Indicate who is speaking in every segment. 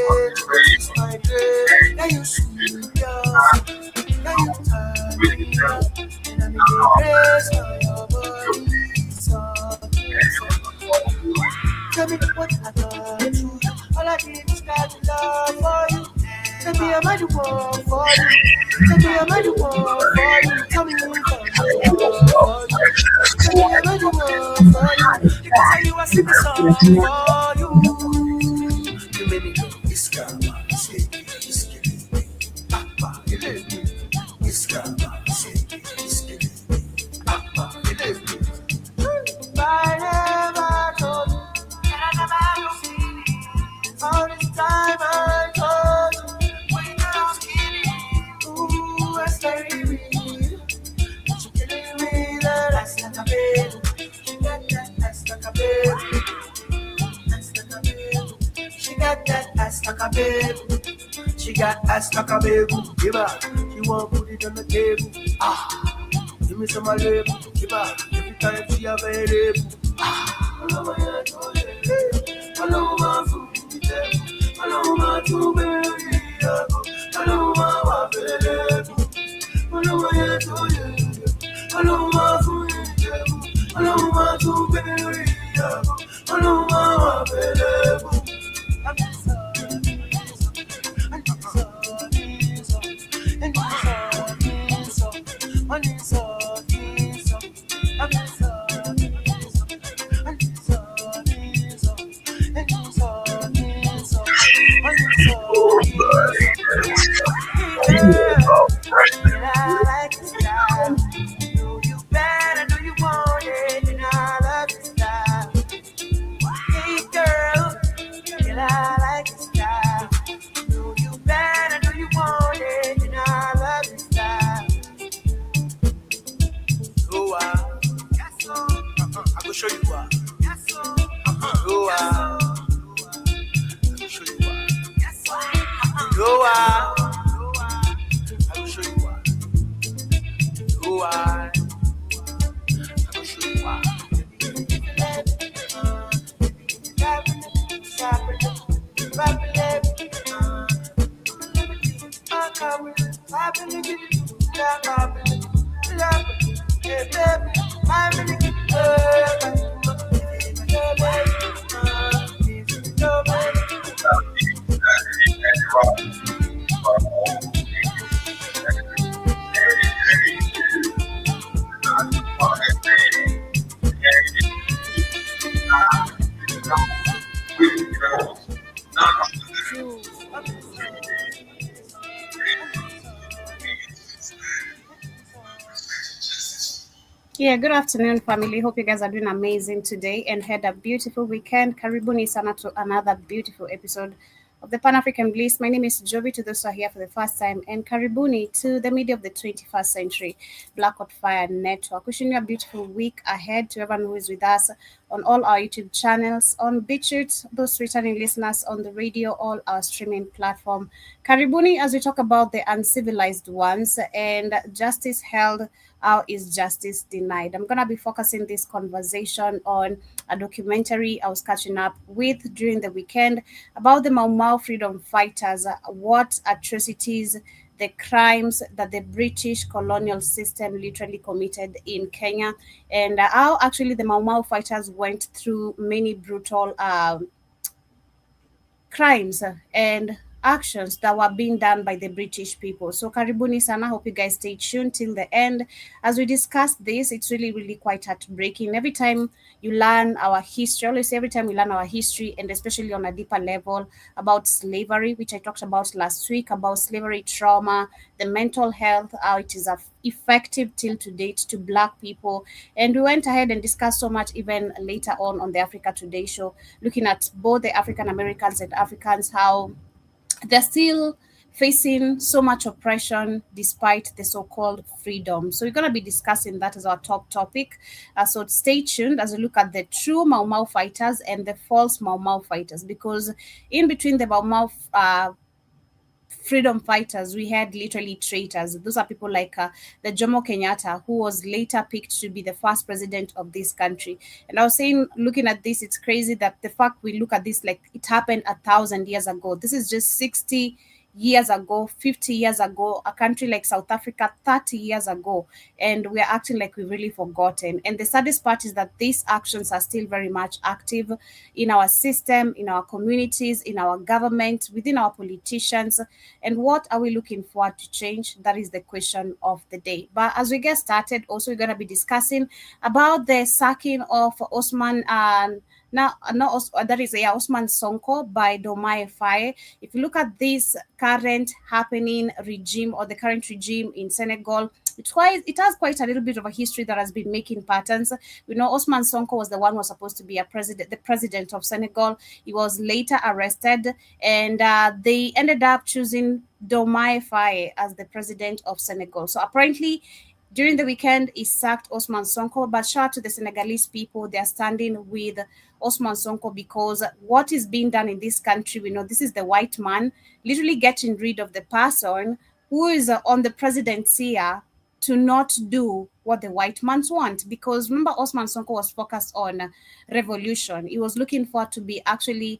Speaker 1: babe, she's my babe. Yeah, you sweet, girl. Yeah, you turn me up. And I'm in the grace for your body. So, tell me what I got to do. All I need is got love for you. Tell me I'm the one for you. Tell me I'm the one for you. Tell me I'm the one for you. Tell me I'm the one for you. You can tell you I sing the song for you. You made me go, this girl, say, this girl, papa, you let me. This girl, say, this girl, papa, you let me. I never told you, and I never see it. All this time I told you, when I was kidding. Ooh, I started reading. She killing me the last like a baby. She got that ass like a baby. Ass like a baby. She got that ass like a baby. She got ass like a baby. Give her. She won't put it on the table. Ah, give me some of my label. Give her. Every time she available. Ah, I love my head. I love my food. I love my two baby. I love my available. I love my head. I love my food. I love my two baby. I love my available.
Speaker 2: Yeah, good afternoon, family. Hope you guys are doing amazing today and had a beautiful weekend. Karibuni sana to another beautiful episode of the Pan African Bliss. My name is Joby, to those who are here for the first time, and Karibuni to the media of the 21st century, Black Hot Fire Network. Wishing you a beautiful week ahead to everyone who is with us on all our YouTube channels, on BitChute, those returning listeners on the radio, all our streaming platform. Karibuni as we talk about the uncivilized ones and justice held. How is justice denied? I'm going to be focusing this conversation on a documentary I was catching up with during the weekend about the Mau Mau freedom fighters, what atrocities, the crimes that the British colonial system literally committed in Kenya, and how actually the Mau Mau fighters went through many brutal crimes and actions that were being done by the British people. So karibuni sana. Hope you guys stay tuned till the end as we discuss this. It's really quite heartbreaking. Every time you learn our history, always every time we learn our history, and especially on a deeper level about slavery, which I talked about last week, about slavery trauma, the mental health, how it is effective till to date to Black people. And we went ahead and discussed so much even later on the Africa Today show, looking at both the African Americans and Africans, how they're still facing so much oppression despite the so-called freedom. So we're going to be discussing that as our top topic. So stay tuned as we look at the true Mau Mau fighters and the false Mau Mau fighters, because in between the Mau Mau freedom fighters, we had literally traitors. Those are people like the Jomo Kenyatta, who was later picked to be the first president of this country. And I was saying, looking at this, it's crazy that the fact we look at this like it happened 1,000 years ago. This is just 60 years ago, 50 years ago, a country like South Africa 30 years ago, and we're acting like we've really forgotten. And the saddest part is that these actions are still very much active in our system, in our communities, in our government, within our politicians. And what are we looking forward to change? That is the question of the day. But as we get started, also we're going to be discussing about the sacking of Osman and now, not that is Osman Sonko by Domae Faye. If you look at this current happening regime or the current regime in Senegal, it has quite a little bit of a history that has been making patterns. We know Osman Sonko was the one who was supposed to be the president of Senegal. He was later arrested, and they ended up choosing Domae Faye as the president of Senegal. So apparently, during the weekend, he sacked Osman Sonko, but shout out to the Senegalese people. They are standing with Osman Sonko because what is being done in this country, we know this is the white man literally getting rid of the person who is on the presidency to not do what the white mans want. Because remember, Osman Sonko was focused on revolution. He was looking forward to be actually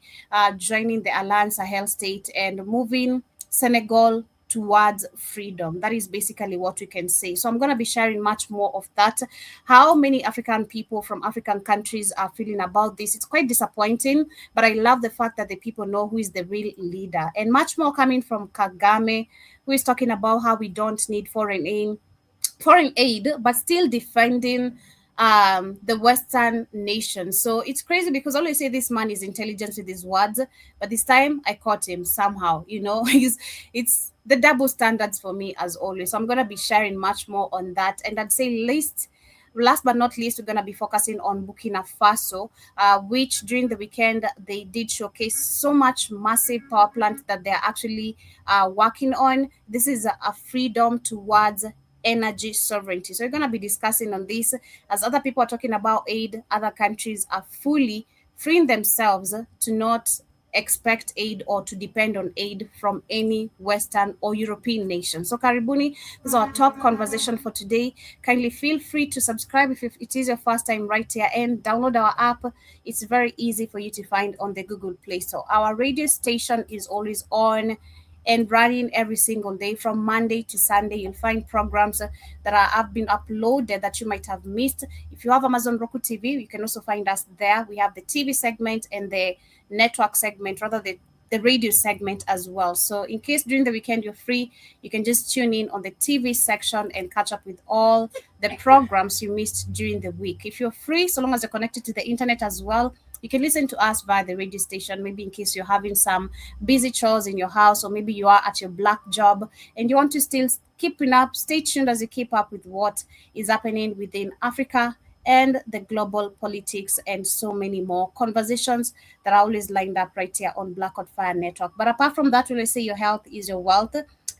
Speaker 2: joining the Alliance Sahel state and moving Senegal towards freedom. That is basically what we can say. So I'm going to be sharing much more of that. How many African people from African countries are feeling about this. It's quite disappointing, but I love the fact that the people know who is the real leader. And much more coming from Kagame, who is talking about how we don't need foreign aid, but still defending the Western nations. So it's crazy because I always say this man is intelligent with his words, but this time I caught him somehow. It's the double standards for me as always. So I'm gonna be sharing much more on that, and I'd say last but not least, we're going to be focusing on Burkina Faso, which during the weekend they did showcase so much massive power plant that they're actually working on. This is a freedom towards energy sovereignty. So we're going to be discussing on this as other people are talking about aid. Other countries are fully freeing themselves to not expect aid or to depend on aid from any Western or European nation. So Karibuni, this is our top conversation for today. Kindly feel free to subscribe if it is your first time right here, and download our app. It's very easy for you to find on the Google Play Store. Our radio station is always on and running every single day from Monday to Sunday. You'll find programs that have been uploaded that you might have missed. If you have Amazon Roku TV, you can also find us there. We have the TV segment and the network segment, rather the radio segment as well. So in case during the weekend you're free, you can just tune in on the TV section and catch up with all the programs you missed during the week. If you're free, so long as you're connected to the internet as well, you can listen to us via the radio station, maybe in case you're having some busy chores in your house, or maybe you are at your black job and you want to still keeping up. Stay tuned as you keep up with what is happening within Africa and the global politics and so many more conversations that are always lined up right here on Black Hot Fire Network. But apart from that, when I say your health is your wealth,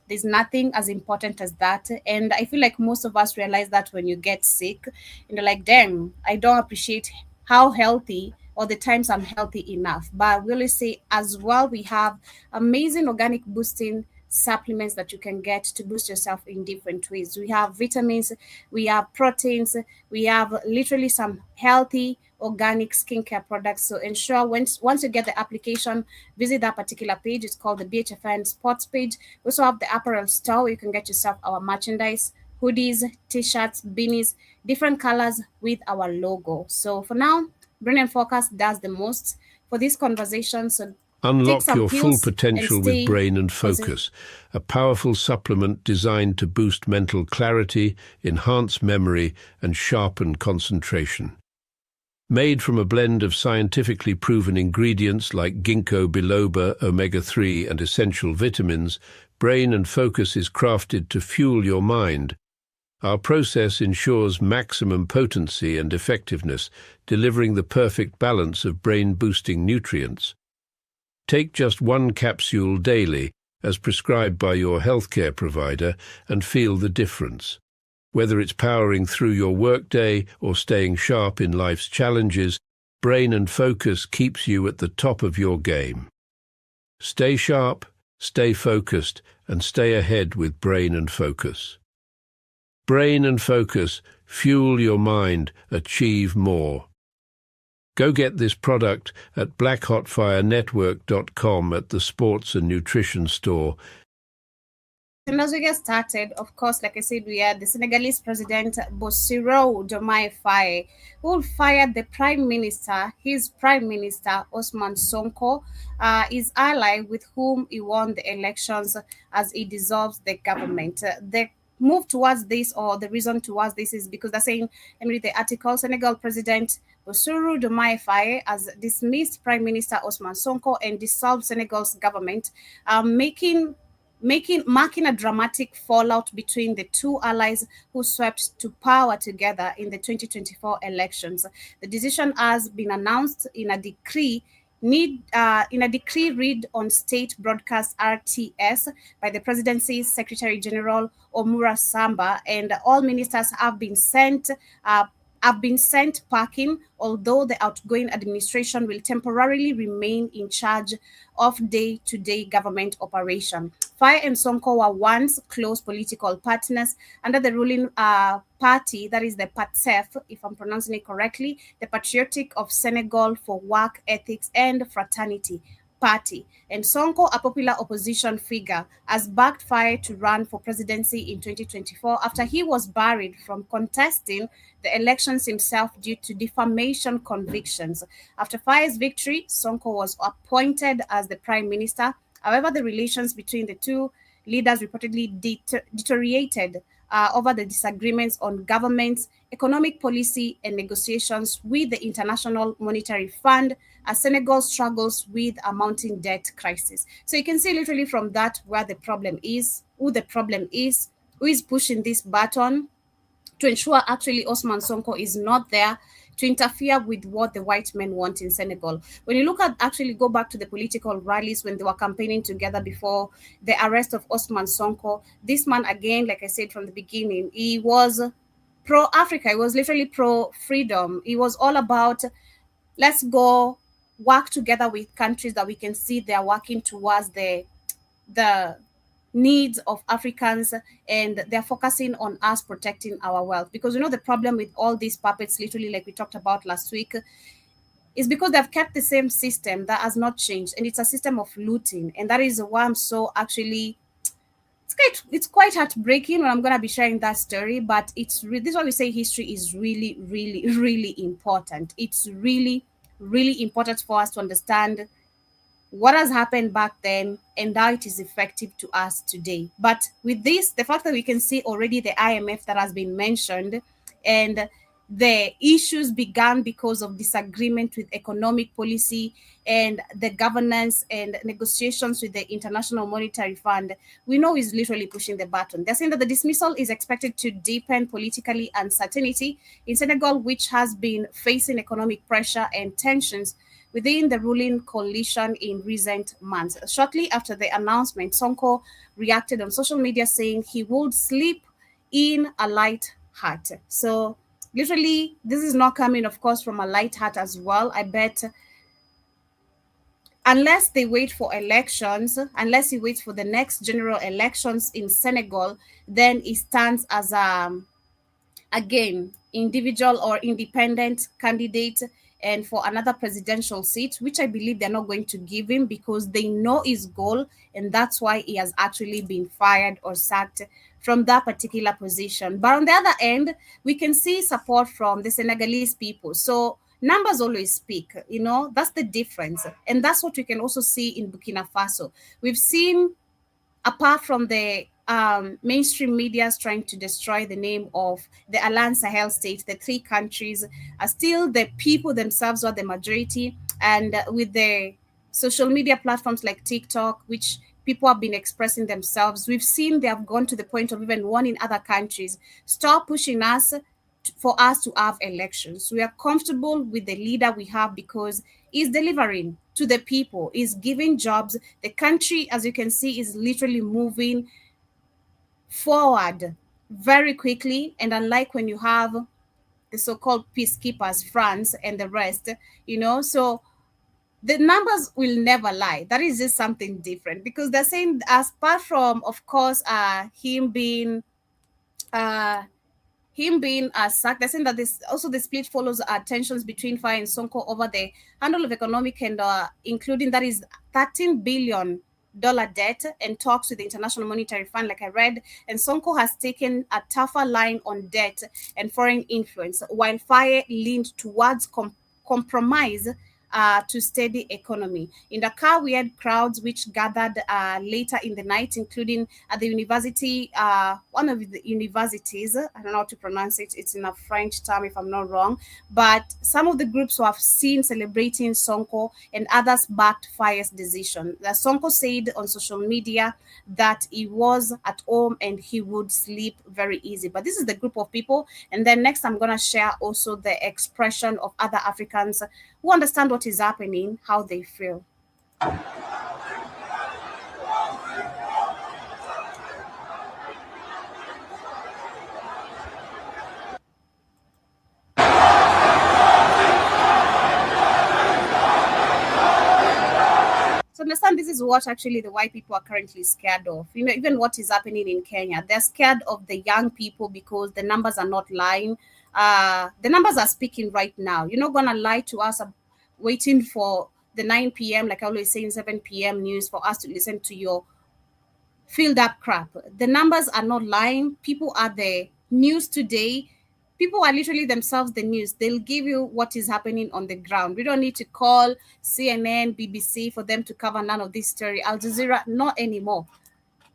Speaker 2: there's nothing as important as that. And I feel like most of us realize that when you get sick, and you're like, damn, I don't appreciate how healthy or the times I'm healthy enough. But we always say as well, we have amazing organic boosting supplements that you can get to boost yourself in different ways. We have vitamins, we have proteins, we have literally some healthy organic skincare products. So ensure once you get the application, visit that particular page. It's called the BHFN Sports page. We also have the apparel store where you can get yourself our merchandise, hoodies, t-shirts, beanies, different colors with our logo. So for now, Brilliant Focus does the most for this conversation. So
Speaker 3: unlock your full potential with Brain and Focus, a powerful supplement designed to boost mental clarity, enhance memory, and sharpen concentration. Made from a blend of scientifically proven ingredients like ginkgo biloba, omega-3, and essential vitamins, Brain and Focus is crafted to fuel your mind. Our process ensures maximum potency and effectiveness, delivering the perfect balance of brain-boosting nutrients. Take just one capsule daily, as prescribed by your healthcare provider, and feel the difference. Whether it's powering through your workday or staying sharp in life's challenges, Brain and Focus keeps you at the top of your game. Stay sharp, Stay focused and stay ahead with Brain and Focus. Brain and Focus, fuel your mind, achieve more. Go get this product at blackhotfirenetwork.com at the sports and nutrition store.
Speaker 2: And as we get started, of course, like I said, we had the Senegalese president Bassirou Diomaye Faye, who fired the prime minister, his prime minister Ousmane Sonko, his ally with whom he won the elections, as he dissolves the government. The move towards this, or the reason towards this, is because they're saying, and read the article, Senegal President Bassirou Diomaye Faye has dismissed Prime Minister Ousmane Sonko and dissolved Senegal's government, marking a dramatic fallout between the two allies who swept to power together in the 2024 elections. The decision has been announced in a decree read on state broadcast RTS by the presidency's Secretary General Omura Samba, and all ministers have been sent packing, although the outgoing administration will temporarily remain in charge of day-to-day government operation. Faye and Sonko were once close political partners under the ruling party, that is the PATSEF, if I'm pronouncing it correctly, the Patriotic of Senegal for Work Ethics and Fraternity Party. And Sonko, a popular opposition figure, has backed Faye to run for presidency in 2024 after he was barred from contesting the elections himself due to defamation convictions. After Faye's victory, Sonko was appointed as the prime minister. However, the relations between the two leaders reportedly deteriorated over the disagreements on government's economic policy and negotiations with the International Monetary Fund as Senegal struggles with a mounting debt crisis. So you can see literally from that where the problem is, who the problem is, who is pushing this button to ensure actually Ousmane Sonko is not there to interfere with what the white men want in Senegal. When you look at, actually go back to the political rallies when they were campaigning together before the arrest of Ousmane Sonko, this man, again, like I said from the beginning, he was pro-Africa. He was literally pro-freedom. He was all about, let's go work together with countries that we can see they're working towards the needs of Africans, and they're focusing on us protecting our wealth. Because you know the problem with all these puppets, literally like we talked about last week, is because they've kept the same system that has not changed, and it's a system of looting. And that is why I'm so actually it's quite heartbreaking when I'm going to be sharing that story, but this is why we say history is really, really, really important. It's really, really important for us to understand what has happened back then and how it is effective to us today. But with this, the fact that we can see already the IMF that has been mentioned, and the issues began because of disagreement with economic policy and the governance and negotiations with the International Monetary Fund, we know is literally pushing the button. They're saying that the dismissal is expected to deepen politically uncertainty in Senegal, which has been facing economic pressure and tensions within the ruling coalition in recent months. Shortly after the announcement, Sonko reacted on social media saying he would sleep in a light heart. So literally, this is not coming, of course, from a light heart as well. I bet unless they wait for elections, unless he waits for the next general elections in Senegal, then he stands as again, individual or independent candidate and for another presidential seat, which I believe they're not going to give him because they know his goal, and that's why he has actually been fired or sacked from that particular position. But on the other end, we can see support from the Senegalese people. So numbers always speak, that's the difference. And that's what we can also see in Burkina Faso. We've seen, apart from the mainstream media trying to destroy the name of the Alliance Sahel states, the three countries are still the people themselves are the majority. And with the social media platforms like TikTok, which people have been expressing themselves, we've seen they have gone to the point of even warning other countries, stop pushing us for us to have elections. We are comfortable with the leader we have because he's delivering to the people, he's giving jobs. The country, as you can see, is literally moving forward very quickly. And unlike when you have the so-called peacekeepers, France and the rest, so the numbers will never lie. That is just something different, because they're saying, as apart from, of course, uh him being sacked, they're saying that this also the split follows tensions between Faye and Sonko over the handle of economic and including that is $13 billion debt and talks with the International Monetary Fund, like I read. And Sonko has taken a tougher line on debt and foreign influence, while Faye leaned towards compromise to steady economy. In Dakar, we had crowds which gathered later in the night, including at the university, one of the universities. I don't know how to pronounce it. It's in a French term, if I'm not wrong. But some of the groups who have seen celebrating Sonko and others backed Faye's decision. Sonko said on social media that he was at home and he would sleep very easy. But this is the group of people. And then next, I'm going to share also the expression of other Africans who understand what is happening, how they feel. So understand, this is what actually the white people are currently scared of. You know, even what is happening in Kenya, they're scared of the young people because the numbers are not lying. The numbers are speaking right now. You're not gonna lie to us waiting for the 9 p.m., like I always say, in 7 p.m. news for us to listen to your filled up crap. The numbers are not lying. People are the news today. People are literally themselves the news. They'll give you what is happening on the ground. We don't need to call CNN, BBC for them to cover none of this story. Al Jazeera, not anymore.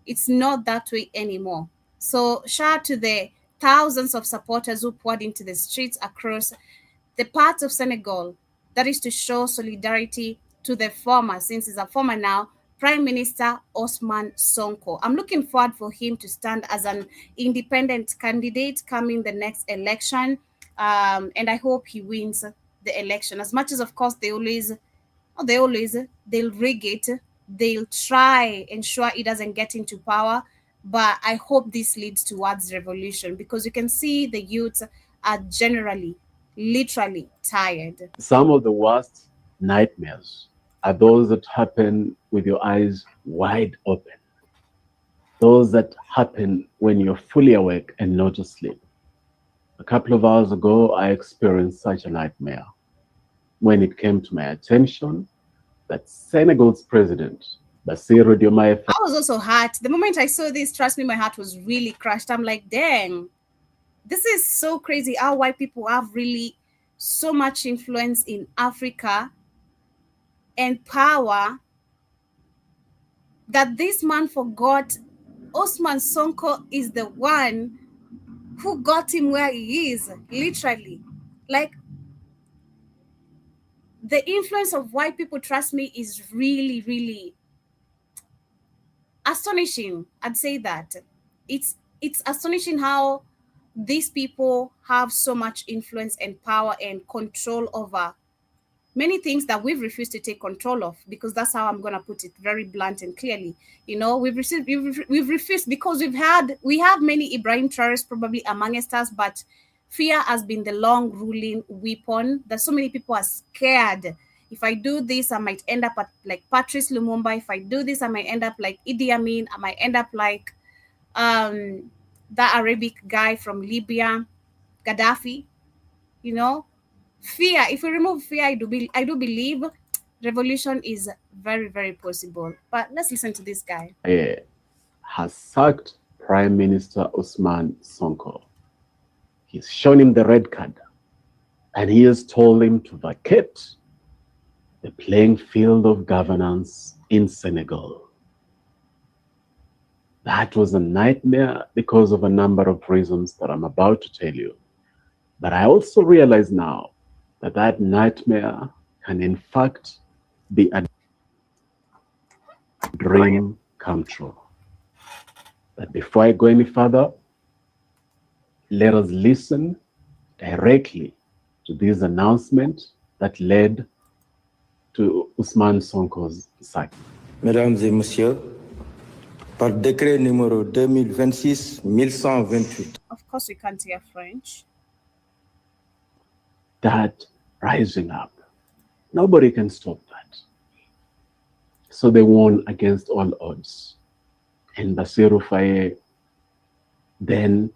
Speaker 2: It's not that way anymore. So shout out to the thousands of supporters who poured into the streets across the parts of Senegal. That is to show solidarity to the former, since he's a former now, Prime Minister Osman Sonko. I'm looking forward for him to stand as an independent candidate coming the next election. And I hope he wins the election. As much as, of course, they'll rig it. They'll try ensure he doesn't get into power. But I hope this leads towards revolution, because you can see the youth are generally, literally tired.
Speaker 4: Some of the worst nightmares are those that happen with your eyes wide open. Those that happen when you're fully awake and not asleep. A couple of hours ago, I experienced such a nightmare when it came to my attention that Senegal's president, Bassirou Diomaye Faye.
Speaker 2: I was also hurt. The moment I saw this, trust me, my heart was really crushed. I'm like, dang, this is so crazy how white people have really so much influence in Africa and power that this man forgot Osman Sonko is the one who got him where he is, literally. Like, the influence of white people, trust me, is really, really astonishing. I'd say that. It's astonishing how these people have so much influence and power and control over many things that we've refused to take control of, because that's how I'm going to put it very blunt and clearly. You know, we've refused because we have many Ibrahim Traorés probably amongst us, but fear has been the long ruling weapon that so many people are scared. If I do this, I might end up like Patrice Lumumba. If I do this, I might end up like Idi Amin. I might end up like that Arabic guy from Libya, Gaddafi. You know, fear. If we remove fear, I do believe revolution is very, very possible. But let's listen to this guy.
Speaker 4: Has sacked Prime Minister Osman Sonko. He's shown him the red card, and he has told him to vacate the playing field of governance in Senegal. That was a nightmare because of a number of reasons that I'm about to tell you. But I also realize now that that nightmare can in fact be a dream come true. But before I go any further, let us listen directly to this announcement that led to Ousmane Sonko's sack.
Speaker 5: Mesdames et messieurs, par décret numéro 2026-1128.
Speaker 2: Of course, we can't hear French.
Speaker 4: That rising up, nobody can stop that. So they won against all odds. And Basiru Faye then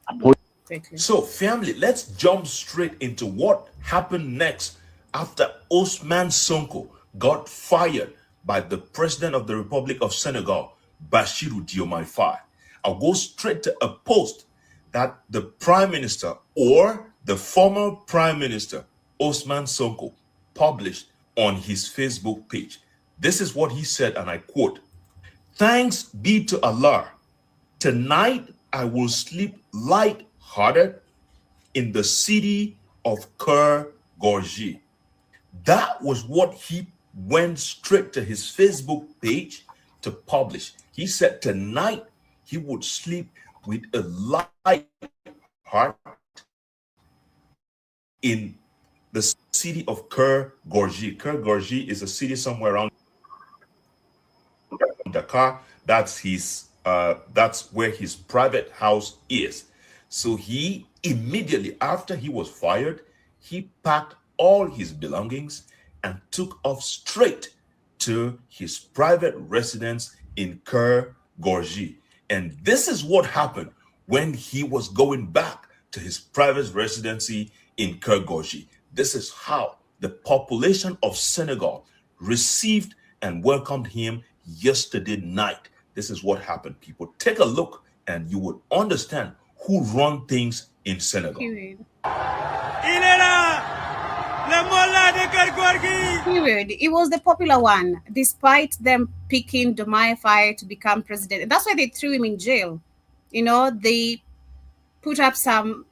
Speaker 4: appointed.
Speaker 6: So, family, let's jump straight into what happened next after Osman Sonko got fired by the President of the Republic of Senegal, Bassirou Diomaye Faye. I'll go straight to a post that the Prime Minister or the former Prime Minister, Osman Sonko, published on his Facebook page. This is what he said, and I quote, "Thanks be to Allah. Tonight I will sleep light-hearted in the city of Keur Gorgie." That was what he went straight to his Facebook page to publish. He said tonight he would sleep with a light heart in the city of Keur Gorgie. Keur Gorgie is a city somewhere around Dakar. That's where his private house is. So he immediately after he was fired, he packed all his belongings and took off straight to his private residence in Keur Gorgie. And this is what happened when he was going back to his private residency in Keur Gorgie. This is how the population of Senegal received and welcomed him yesterday night. This is what happened, people. Take a look and you will understand who run things in Senegal.
Speaker 2: Period. It was the popular one, despite them picking Diomaye Faye to become president. And that's why they threw him in jail. You know, they put up some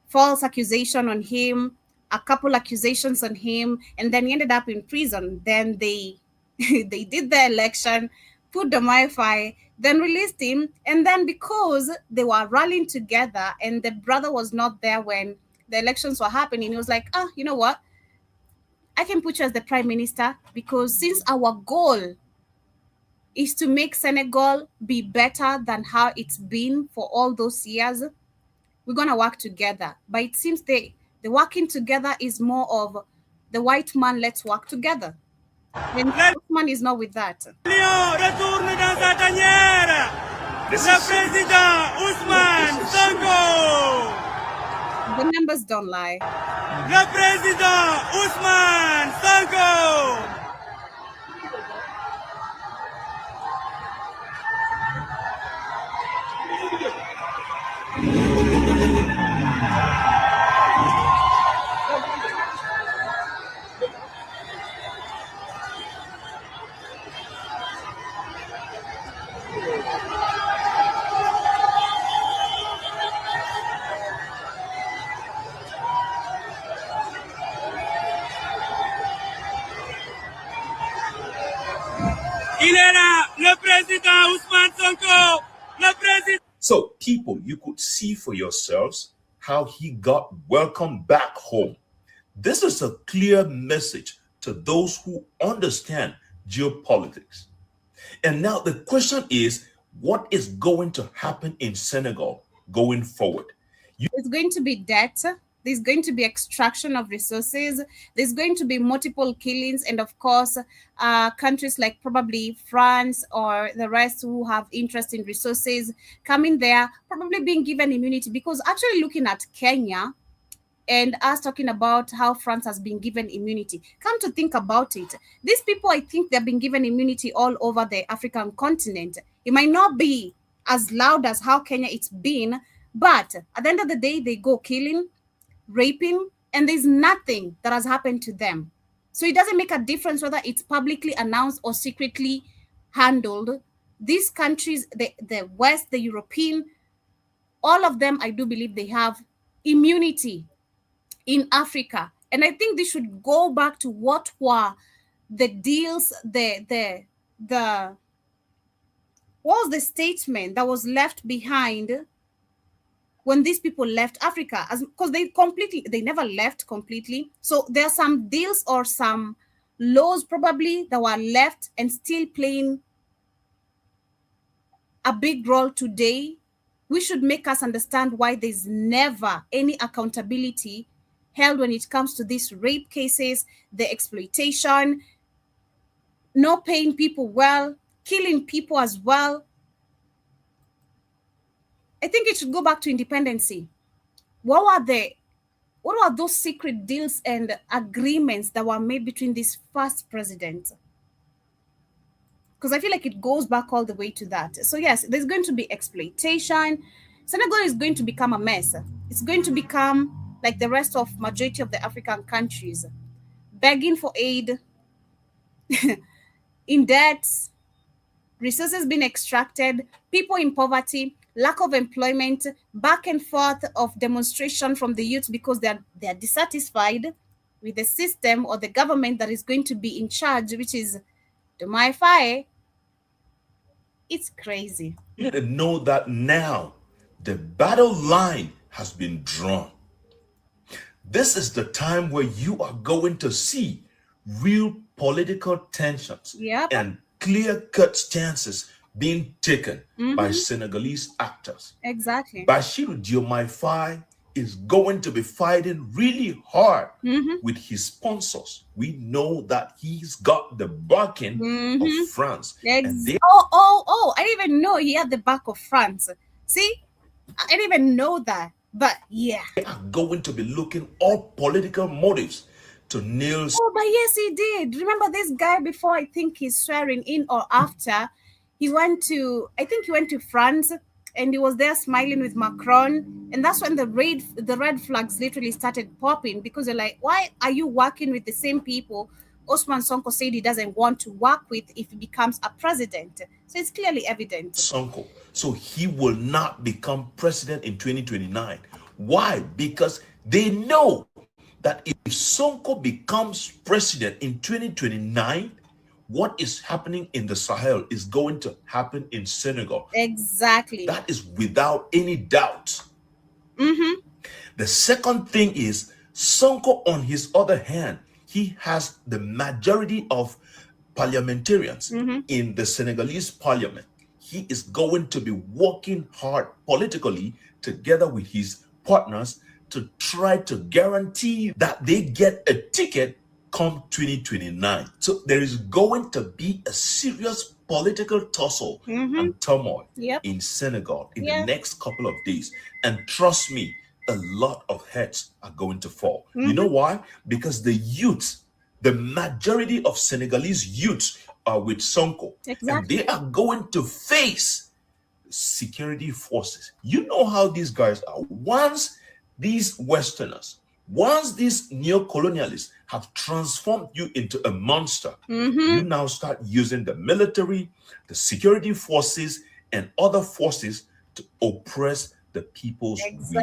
Speaker 2: false accusation on him, a couple accusations on him, and then he ended up in prison. Then they they did the election, put Diomaye Faye, then released him. And then because they were rallying together and the brother was not there when the elections were happening, he was like, you know what? I can put you as the prime minister because since our goal is to make Senegal be better than how it's been for all those years, we're going to work together. But it seems the working together is more of the white man, let's work together. And Osman is not with that. The numbers don't lie.
Speaker 1: Le président Ousmane Sonko. Il est là, le président Ousmane Sonko. Le président.
Speaker 6: So, people, you could see for yourselves how he got welcomed back home. This is a clear message to those who understand geopolitics. And now the question is, what is going to happen in Senegal going forward?
Speaker 2: It's going to be debt. There's going to be extraction of resources. There's going to be multiple killings. And of course, countries like probably France or the rest who have interest in resources coming there, probably being given immunity. Because actually looking at Kenya and us talking about how France has been given immunity, come to think about it, these people, I think they've been given immunity all over the African continent. It might not be as loud as how Kenya it's been, but at the end of the day, they go killing, raping, and there's nothing that has happened to them. So it doesn't make a difference whether it's publicly announced or secretly handled. These countries, the West, the European, all of them, I do believe they have immunity in Africa. And I think they should go back to what were the deals, what was the statement that was left behind when these people left Africa, because they never left completely. So there are some deals or some laws probably that were left and still playing a big role today. We should make us understand why there's never any accountability held when it comes to these rape cases, the exploitation. not paying people well, killing people as well. I think it should go back to independency. What were those secret deals and agreements that were made between this first president? Because I feel like it goes back all the way to that. So yes, there's going to be exploitation. Senegal is going to become a mess. It's going to become like the rest of majority of the African countries, begging for aid, in debt, resources being extracted, people in poverty, lack of employment, back and forth of demonstration from the youth because they're dissatisfied with the system or the government that is going to be in charge, which is the MIFI. It's crazy.
Speaker 6: You need to know that now the battle line has been drawn. This is the time where you are going to see real political tensions and clear-cut stances being taken by Senegalese actors.
Speaker 2: Exactly.
Speaker 6: Bassirou Diomaye Faye is going to be fighting really hard with his sponsors. We know that he's got the backing of France.
Speaker 2: I didn't even know he had the back of France. See, I didn't even know that. But yeah,
Speaker 6: they are going to be looking all political motives to nail.
Speaker 2: Oh, but yes, he did. Remember this guy before? I think he's swearing in or after. He went to France, and he was there smiling with Macron, and that's when the red flags literally started popping, because they're like, why are you working with the same people Osman Sonko said he doesn't want to work with if he becomes a president? So it's clearly evident.
Speaker 6: Sonko, so he will not become president in 2029. Why? Because they know that if Sonko becomes president in 2029, what is happening in the Sahel is going to happen in Senegal.
Speaker 2: Exactly.
Speaker 6: That is without any doubt. The second thing is, Sonko, on his other hand, he has the majority of parliamentarians in the Senegalese parliament. He is going to be working hard politically together with his partners to try to guarantee that they get a ticket come 2029. So there is going to be a serious political tussle and turmoil in Senegal in the next couple of days. And trust me, a lot of heads are going to fall. You know why? Because the youth, the majority of Senegalese youths are with Sonko. And they are going to face security forces. You know how these guys are. Once these Westerners, once these neo-colonialists have transformed you into a monster, you now start using the military, the security forces, and other forces to oppress the people's will.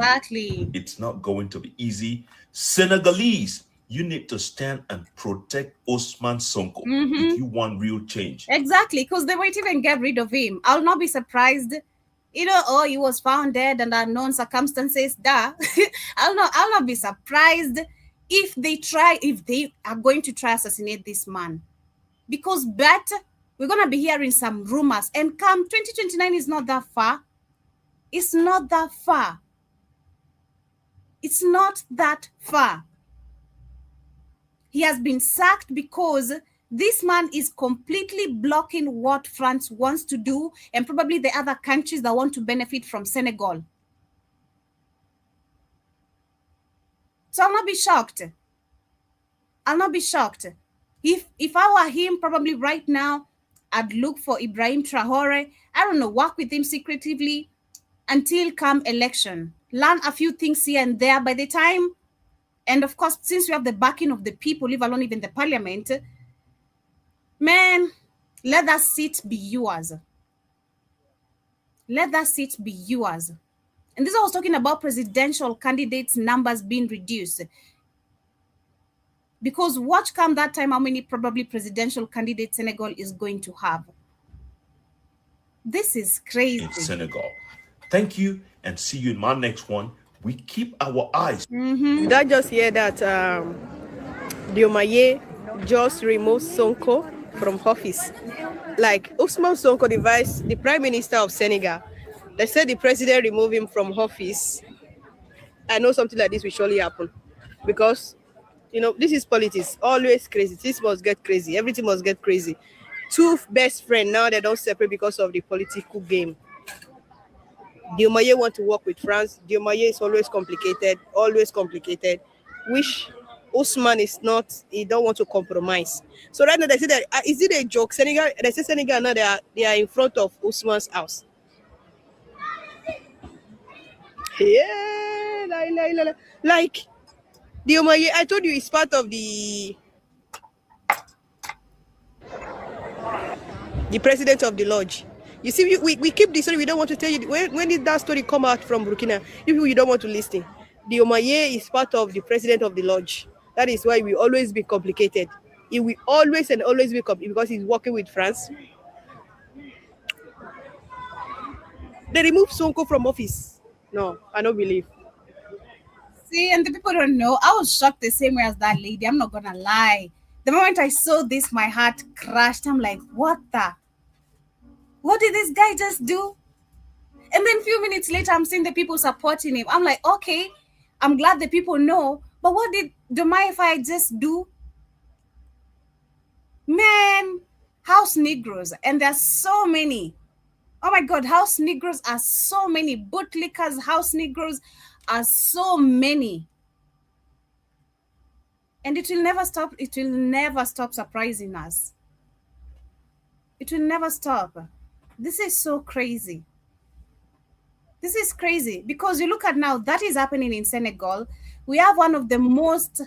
Speaker 6: It's not going to be easy. Senegalese, you need to stand and protect Osman Sonko if you want real change.
Speaker 2: Exactly, because they won't even get rid of him. I'll not be surprised. You know, he was found dead under unknown circumstances. I'll not be surprised if they are going to try assassinate this man. Because we're gonna be hearing some rumors, and come 2029 is not that far. It's not that far. It's not that far. He has been sacked because this man is completely blocking what France wants to do, and probably the other countries that want to benefit from Senegal. So I'll not be shocked. I'll not be shocked. If I were him, probably right now, I'd look for Ibrahim Traore. I don't know, work with him secretively until come election. Learn a few things here and there. By the time, and of course, since we have the backing of the people, leave alone even the parliament, man, let that seat be yours. Let that seat be yours. And this I was talking about presidential candidates' numbers being reduced. Because watch come that time how many probably presidential candidates Senegal is going to have. This is crazy.
Speaker 6: In Senegal. Thank you, and see you in my next one. We keep our eyes.
Speaker 7: Did I just hear that Diomaye just removed Sonko from office? Like Ousmane Sonko, the Prime Minister of Senegal, they said the president removed him from office. I know something like this will surely happen, because, you know, this is politics, always crazy. This must get crazy. Everything must get crazy. two best friends now, they don't separate because of the political game. Diomaye want to work with France. Diomaye is always complicated, which Osman is not. He don't want to compromise. So right now they say that is it a joke? Senegal, they say Senegal now they are in front of Osman's house. Yeah, like Diomaye. I told you it's part of the president of the lodge. You see, we keep the story. We don't want to tell you. When did that story come out from Burkina? You don't want to listen. Diomaye is part of the president of the lodge. That is why we always be complicated. It will always be complicated because he's working with France. They removed Sonko from office. No, I don't believe.
Speaker 2: See, and the people don't know. I was shocked the same way as that lady. I'm not gonna lie. The moment I saw this, my heart crashed. I'm like, what did this guy just do? And then a few minutes later, I'm seeing the people supporting him. I'm like, okay, I'm glad the people know. But what did Domaifai just do? Man, house Negroes. And there's so many. Oh my God, house Negroes are so many. Bootlickers, house Negroes are so many. And it will never stop. It will never stop surprising us. It will never stop. This is so crazy. This is crazy because you look at now, that is happening in Senegal. We have one of the most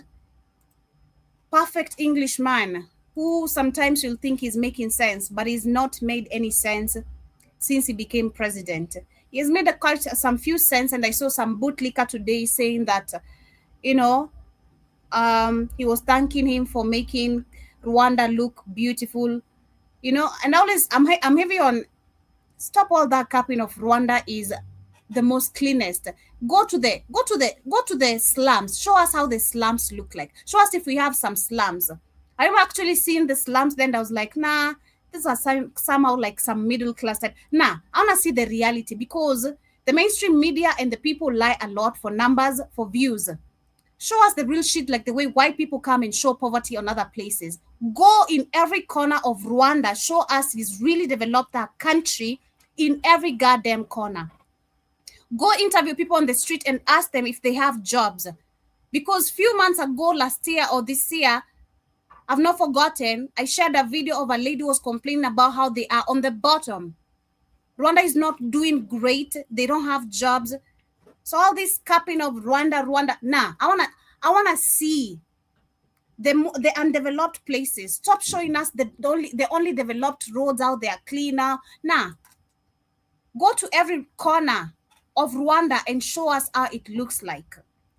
Speaker 2: perfect Englishman who sometimes you'll think he's making sense, but he's not made any sense since he became president. He has made some few sense, and I saw some bootlicker today saying that, he was thanking him for making Rwanda look beautiful, and always I'm heavy on stop all that capping of Rwanda is the most cleanest. Go to the slums. Show us how the slums look like. Show us if we have some slums. I remember actually seeing the slums, then I was like, nah, these are somehow like some middle class type. Nah, I want to see the reality because the mainstream media and the people lie a lot for numbers, for views. Show us the real shit, like the way white people come and show poverty on other places. Go in every corner of Rwanda. Show us he's really developed our country in every goddamn corner. Go interview people on the street and ask them if they have jobs. Because few months ago, last year or this year, I've not forgotten, I shared a video of a lady who was complaining about how they are on the bottom. Rwanda is not doing great. They don't have jobs. So all this capping of Rwanda, nah, I wanna see the undeveloped places. Stop showing us the only developed roads out there cleaner. Nah, go to every corner of Rwanda and show us how it looks like.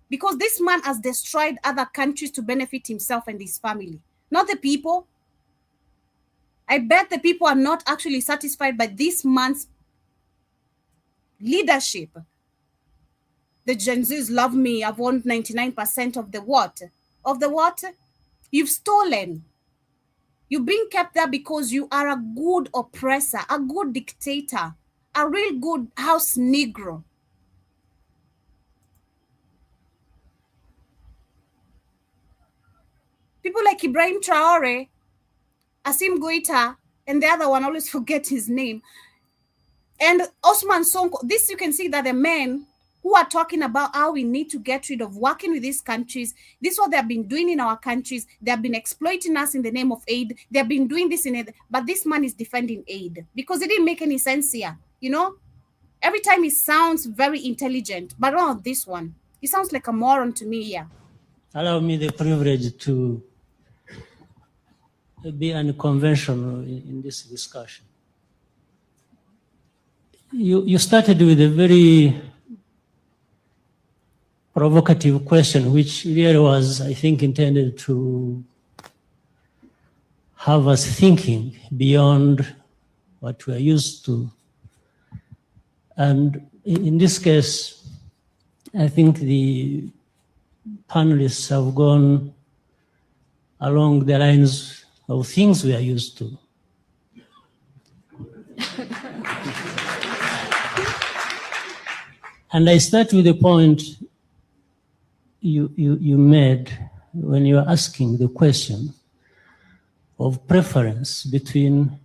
Speaker 2: Because this man has destroyed other countries to benefit himself and his family, not the people. I bet the people are not actually satisfied by this man's leadership. The Gen Zs love me. I've won 99% of the what? Of the what? You've stolen. You've been kept there because you are a good oppressor, a good dictator, a real good house Negro. People like Ibrahim Traore, Asim Goita, and the other one, I always forget his name, and Osman Sonko. This you can see that the men who are talking about how we need to get rid of working with these countries. This is what they have been doing in our countries. They have been exploiting us in the name of aid. They have been doing this in it, but this man is defending aid because it didn't make any sense here. Every time he sounds very intelligent, but not this one. He sounds like a moron to me here.
Speaker 8: Allow me the privilege to be unconventional in this discussion. You started with a very provocative question, which really was, I think, intended to have us thinking beyond what we are used to. And in this case, I think the panelists have gone along the lines of things we are used to. And I start with the point you made when you were asking the question of preference between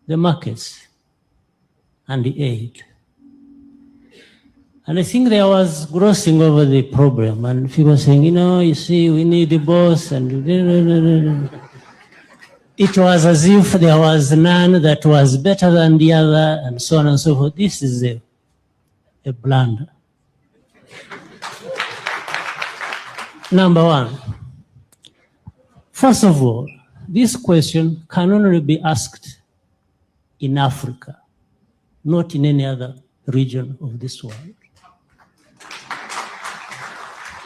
Speaker 8: the markets and the aid. And I think there was grossing over the problem, and people saying, you see, we need the boss, and it was as if there was none that was better than the other, and so on and so forth. This is a blunder. Number one, first of all, this question can only be asked in Africa, not in any other region of this world.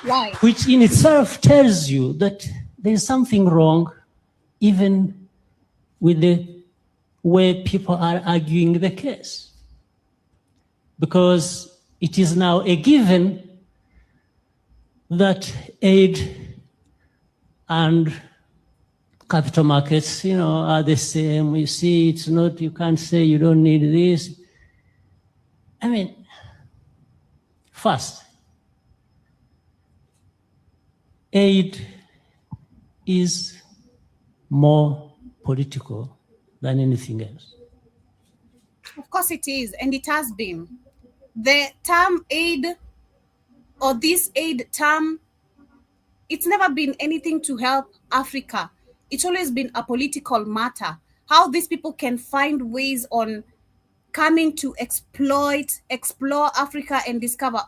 Speaker 2: Why?
Speaker 8: Which in itself tells you that there's something wrong even with the way people are arguing the case. Because it is now a given that aid and capital markets, are the same. You see, it's not, you can't say you don't need this. I mean, first, aid is more political than anything else.
Speaker 2: Of course it is, and it has been. The term aid, or this aid term, it's never been anything to help Africa. It's always been a political matter. How these people can find ways on coming to explore Africa and discover,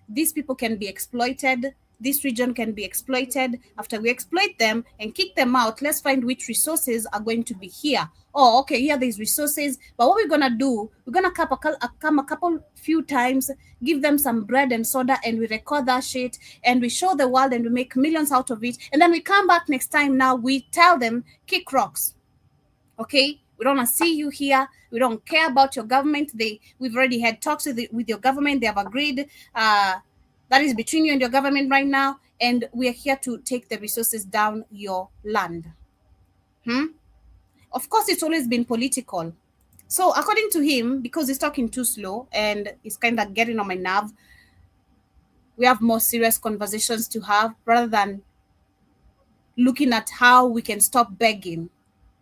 Speaker 2: these people can be exploited. This region can be exploited. After we exploit them and kick them out, let's find which resources are going to be here. Okay, here there's resources. But what we're going to do, we're going to come a couple few times, give them some bread and soda, and we record that shit, and we show the world, and we make millions out of it. And then we come back next time. Now we tell them, kick rocks. Okay? We don't want to see you here. We don't care about your government. We've already had talks with your government. They have agreed. That is between you and your government right now, and we are here to take the resources down your land. Of course, it's always been political. So according to him, because he's talking too slow and he's kind of getting on my nerve, we have more serious conversations to have rather than looking at how we can stop begging.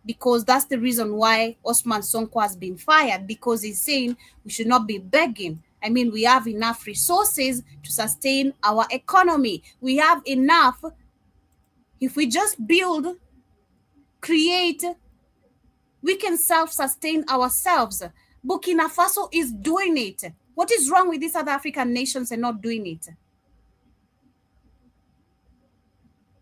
Speaker 2: Because that's the reason why Osman Sonko has been fired, because he's saying we should not be begging. I mean, we have enough resources to sustain our economy. We have enough. If we just build, create, we can self-sustain ourselves. Burkina Faso is doing it. What is wrong with these other African nations and not doing it?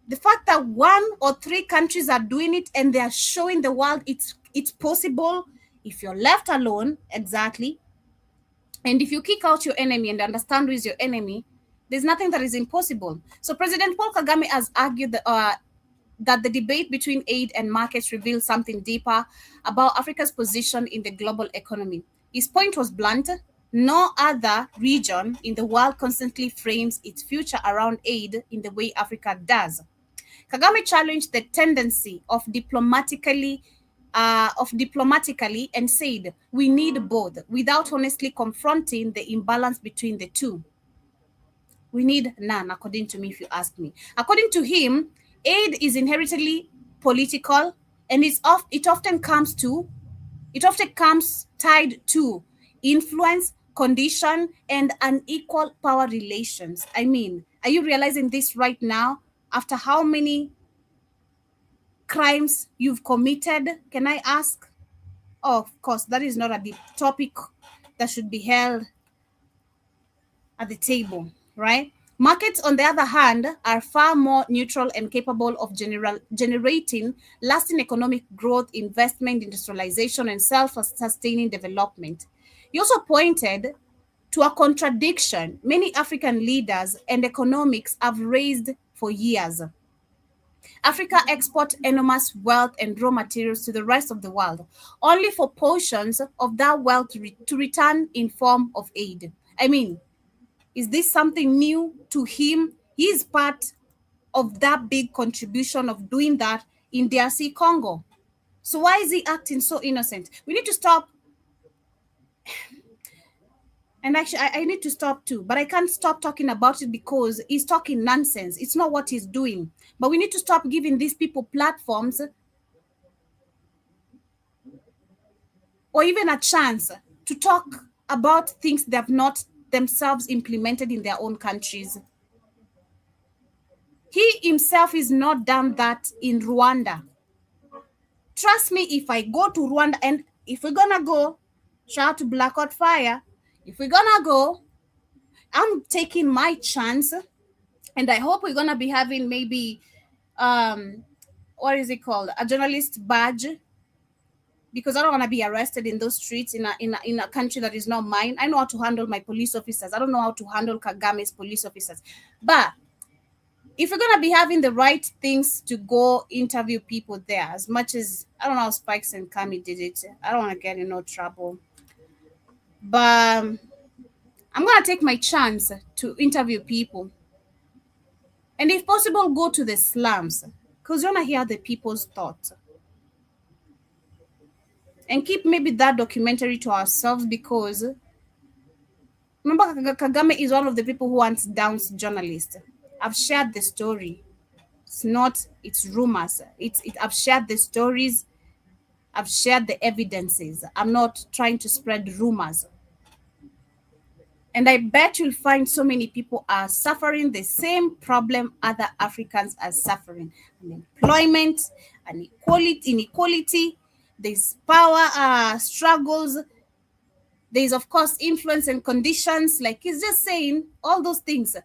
Speaker 2: The fact that 1 or 3 countries are doing it and they are showing the world it's possible if you're left alone, exactly. And if you kick out your enemy and understand who is your enemy, there's nothing that is impossible. So President Paul Kagame has argued that the debate between aid and markets reveals something deeper about Africa's position in the global economy. His point was blunt. No other region in the world constantly frames its future around aid in the way Africa does. Kagame challenged the tendency of diplomatically and said we need both, without honestly confronting the imbalance between the two. We need none, according to me, if you ask me. According to him, aid is inherently political, and it often comes tied to influence, condition, and unequal power relations. I mean, are you realizing this right now? After how many crimes you've committed, can I ask? Of course, that is not a deep topic that should be held at the table, right? Markets, on the other hand, are far more neutral and capable of generating lasting economic growth, investment, industrialization, and self-sustaining development. He also pointed to a contradiction many African leaders and economics have raised for years. Africa exports enormous wealth and raw materials to the rest of the world, only for portions of that wealth to return in form of aid. I mean, is this something new to him? He is part of that big contribution of doing that in DRC Congo. So why is he acting so innocent? We need to stop. And actually, I need to stop too, but I can't stop talking about it because he's talking nonsense. It's not what he's doing. But we need to stop giving these people platforms or even a chance to talk about things they have not themselves implemented in their own countries. He himself is not done that in Rwanda. Trust me, if I go to Rwanda, and if we're gonna go, shout out to Blackout Fire, if we're gonna go, I'm taking my chance, and I hope we're gonna be having maybe what is it called, a journalist badge, because I don't want to be arrested in those streets in a country that is not mine. I know how to handle my police officers. I don't know how to handle Kagame's police officers. But if we're gonna be having the right things to go interview people there, as much as I don't know how Spikes and Kami did it, I don't want to get in no trouble. But I'm gonna take my chance to interview people, and if possible, go to the slums, because you wanna hear the people's thoughts. And keep maybe that documentary to ourselves, because remember, Kagame is one of the people who wants down journalists. I've shared the story. It's rumors. I've shared the stories. I've shared the evidences. I'm not trying to spread rumors. And I bet you'll find so many people are suffering the same problem other Africans are suffering. Unemployment, inequality, there's power struggles, there's, of course, influence and conditions. Like he's just saying all those things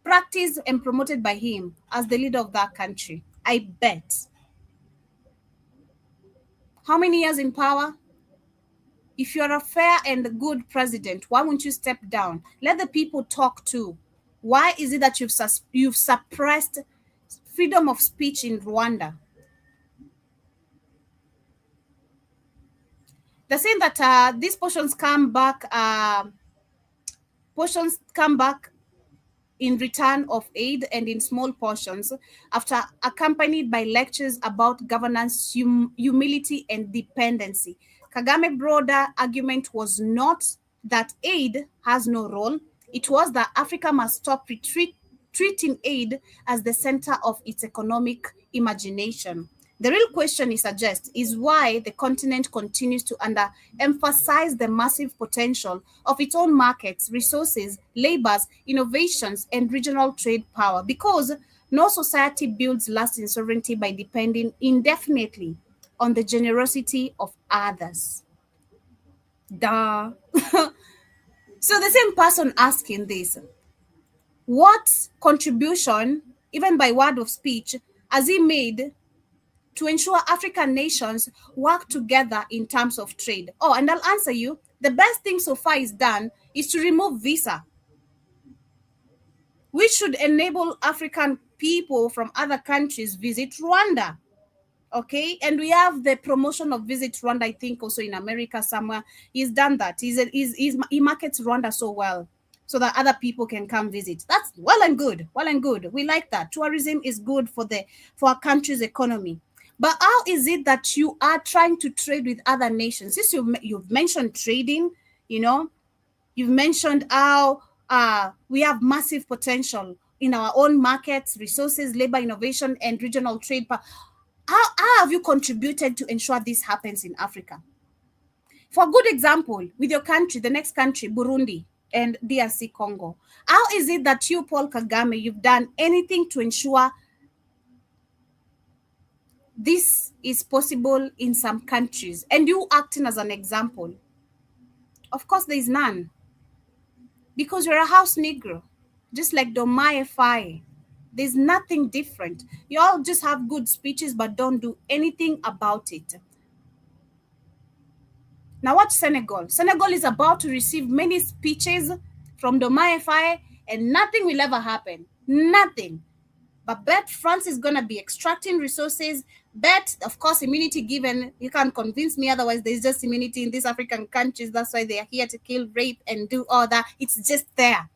Speaker 2: practiced and promoted by him as the leader of that country. I bet. How many years in power? If you're a fair and good president, why won't you step down? Let the people talk too. Why is it that you've suppressed freedom of speech in Rwanda? They're saying that these portions come back in return of aid and in small portions, after accompanied by lectures about governance, humility, and dependency. Kagame's broader argument was not that aid has no role. It was that Africa must stop treating aid as the center of its economic imagination. The real question he suggests is why the continent continues to underemphasize the massive potential of its own markets, resources, labors, innovations, and regional trade power, because no society builds lasting sovereignty by depending indefinitely on the generosity of others. Duh. So the same person asking this, what contribution, even by word of speech, has he made to ensure African nations work together in terms of trade? Oh, and I'll answer you. The best thing so far is done is to remove visa, which should enable African people from other countries visit Rwanda. Okay, and we have the promotion of Visit Rwanda, I think also in America somewhere. He's done that. He markets Rwanda so well so that other people can come visit. That's well and good. We like that. Tourism is good for our country's economy. But how is it that you are trying to trade with other nations? Since you've mentioned trading, you've mentioned how we have massive potential in our own markets, resources, labor, innovation, and regional trade. How have you contributed to ensure this happens in Africa? For a good example, with your country, the next country, Burundi and DRC Congo, how is it that you, Paul Kagame, you've done anything to ensure this is possible in some countries, and you acting as an example? Of course, there is none, because you're a house Negro, just like Domae Faye. There's nothing different. You all just have good speeches, but don't do anything about it. Now watch Senegal. Senegal is about to receive many speeches from Domae Faye, and nothing will ever happen. Nothing. But bet France is going to be extracting resources. Bet, of course, immunity given. You can't convince me otherwise. There's just immunity in these African countries. That's why they are here to kill, rape, and do all that. It's just there.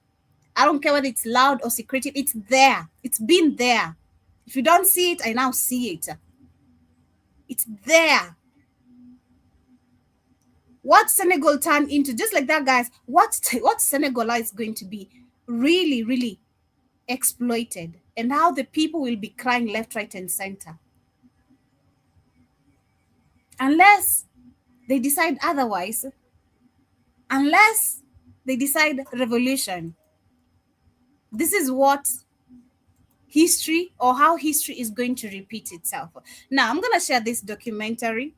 Speaker 2: I don't care whether it's loud or secretive. It's there. It's been there. If you don't see it, I now see it. It's there. What Senegal turned into, just like that, guys, what Senegal is going to be really, really exploited, and how the people will be crying left, right, and center. Unless they decide otherwise, unless they decide revolution. This is what history, or how history is going to repeat itself. Now, I'm going to share this documentary.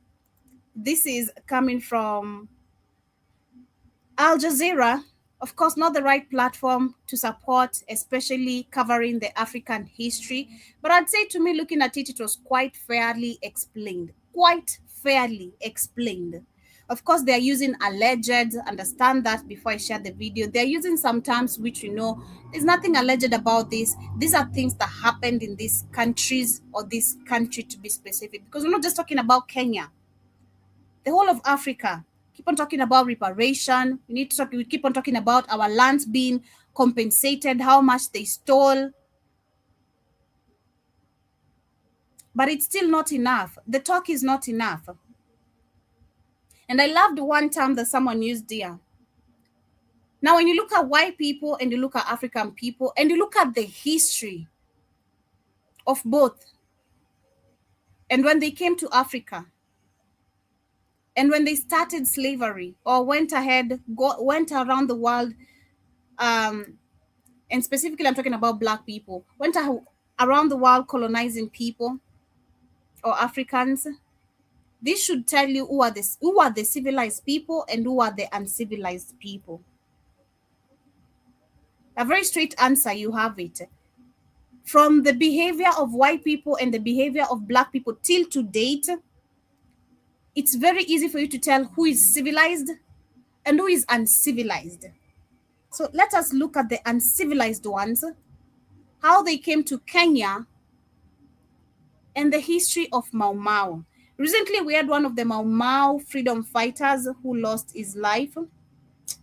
Speaker 2: This is coming from Al Jazeera. Of course, not the right platform to support, especially covering the African history. But I'd say, to me, looking at it, it was quite fairly explained. Quite fairly explained. Of course, they're using alleged. Understand that before I share the video. They're using some terms which, there's nothing alleged about this. These are things that happened in these countries, or this country to be specific. Because we're not just talking about Kenya. The whole of Africa. Keep on talking about reparation. We keep on talking about our lands being compensated, how much they stole. But it's still not enough. The talk is not enough. And I loved one term that someone used here. Now, when you look at white people and you look at African people and you look at the history of both, and when they came to Africa, and when they started slavery, or went around the world, and specifically I'm talking about Black people, went around the world colonizing people, or Africans, this should tell you who are the civilized people and who are the uncivilized people. A very straight answer, you have it. From the behavior of white people and the behavior of Black people till to date, it's very easy for you to tell who is civilized and who is uncivilized. So let us look at the uncivilized ones, how they came to Kenya, and the history of Mau Mau. Recently, we had one of the Mau Mau freedom fighters who lost his life.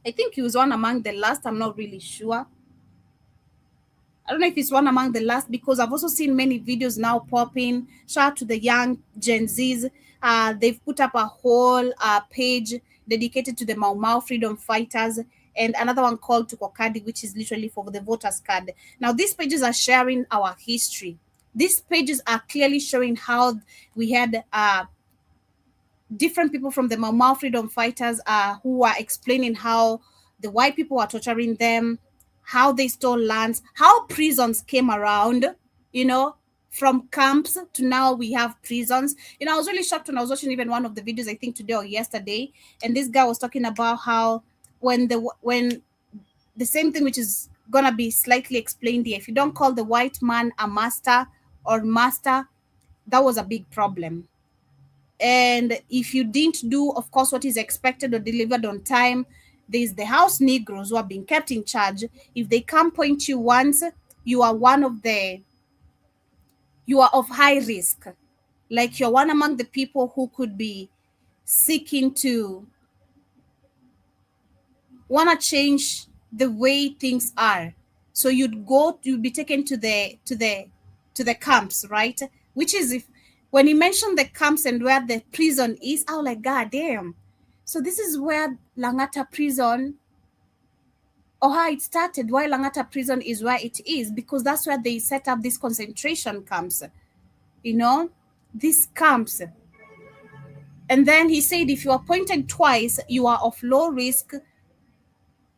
Speaker 2: I think he was one among the last. I'm not really sure. I don't know if it's one among the last, because I've also seen many videos now popping. Shout out to the young Gen Zs. They've put up a whole page dedicated to the Mau Mau freedom fighters, and another one called Tukokadi, which is literally for the voters card. Now, these pages are sharing our history. These pages are clearly showing how we had different people from the Mau Mau freedom fighters who are explaining how the white people are torturing them, how they stole lands, how prisons came around, from camps to now we have prisons. I was really shocked when I was watching even one of the videos, I think today or yesterday, and this guy was talking about how when the same thing, which is gonna be slightly explained here, if you don't call the white man a master or master, that was a big problem. And if you didn't do, of course, what is expected or delivered on time, there's the house Negroes who are being kept in charge. If they can't point you once, you are of high risk. Like, you're one among the people who could be seeking to want to change the way things are. So you'd be taken to the camps, right? Which is, if when he mentioned the camps and where the prison is, I was like, God damn. So this is where Langata prison, or how it started, why Langata prison is where it is, because that's where they set up these concentration camps, these camps. And then he said, if you are appointed twice, you are of low risk.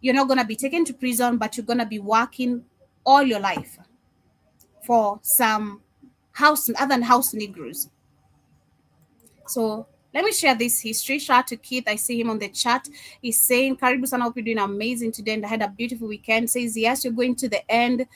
Speaker 2: You're not going to be taken to prison, but you're going to be working all your life for some other than house Negroes. So let me share this history. Shout out to Keith. I see him on the chat. He's saying, Karibu sana, hope you're doing amazing today and I had a beautiful weekend. Says, yes, you're going to the end.